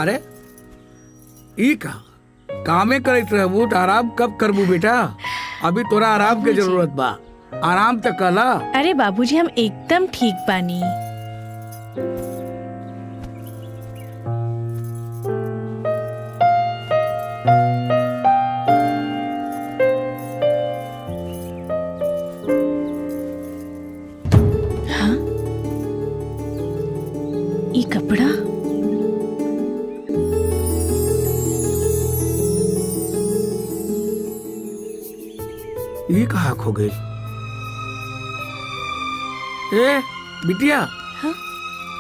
अरे ई का कामे करत रहबू तो आराम कब करबू बेटा? अभी तोरा आराम के जरूरत बा, आराम तक कला। अरे बाबूजी हम एकदम ठीक बानी। हाँ? ये कपड़ा ये कहाँ खो गई? ए बिटिया, हाँ?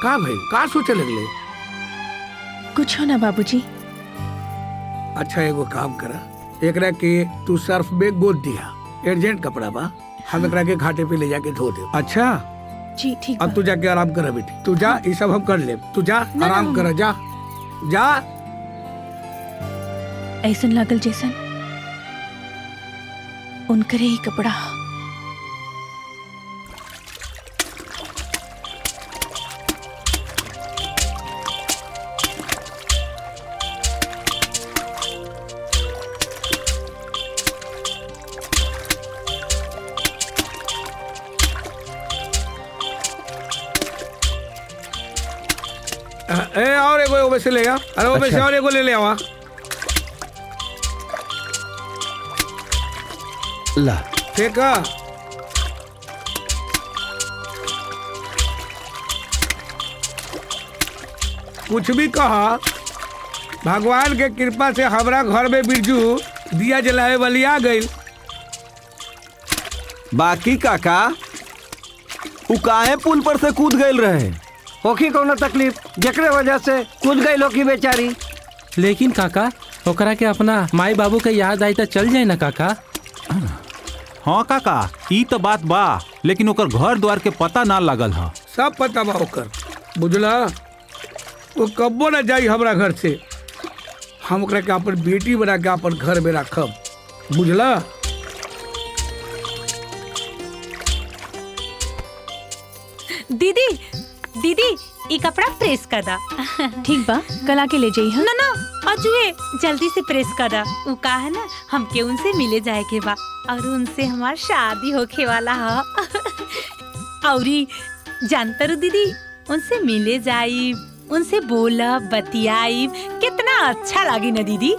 का भाई का सोचे लगले? कुछ हो ना बाबूजी। अच्छा एगो काम करा, एकरा के तू सर्फ में गोद दिया, अर्जेंट कपड़ा बा, हम एकरा के घाटे पे ले जाके धो दे। अच्छा जी ठीक अब तू जाके आराम कर बेटी, तू जा, ये सब हम कर ले, तू जा आराम कर, जा जा। ऐसन लागल जैसन उनकरे ही कपड़ा। ए और एगो वैसे लेगा, अरे वो वैसे और एगो ले ले आवा। ला फेंका। कुछ भी कहा, भगवान के कृपा से हमारा घर में बिरजू दिया जलावे वाली आ गई। बाकी काका उ काहे पुल पर से कूद गए रहे? होखी कोनो तकलीफ जेकरे वजह से कूद गई लोकी बेचारी। लेकिन काका ओकरा के अपना माई बाबू के याद आई तो चल जाए ना काका। हाँ काका ई तो बात बा, लेकिन ओकर घर द्वार के पता ना लगल है। सब पता बा ओकर, बुझला? वो कब्बो ना जाई हमरा घर से, हम ओकरा के अपन बेटी बना के अपन घर में रखब, बुझला? दीदी दीदी ई कपड़ा प्रेस कर दा। ठीक बा, कल आके ले जाई। हाँ? ना ना अजुए जल्दी से प्रेस कर दा। उ का है ना हमके उनसे मिले जाए के बा और उनसे हमार शादी होके वाला है। औरी जानता रू दीदी, उनसे मिले जाई, उनसे बोला बतियाई, कितना अच्छा लगी ना दीदी।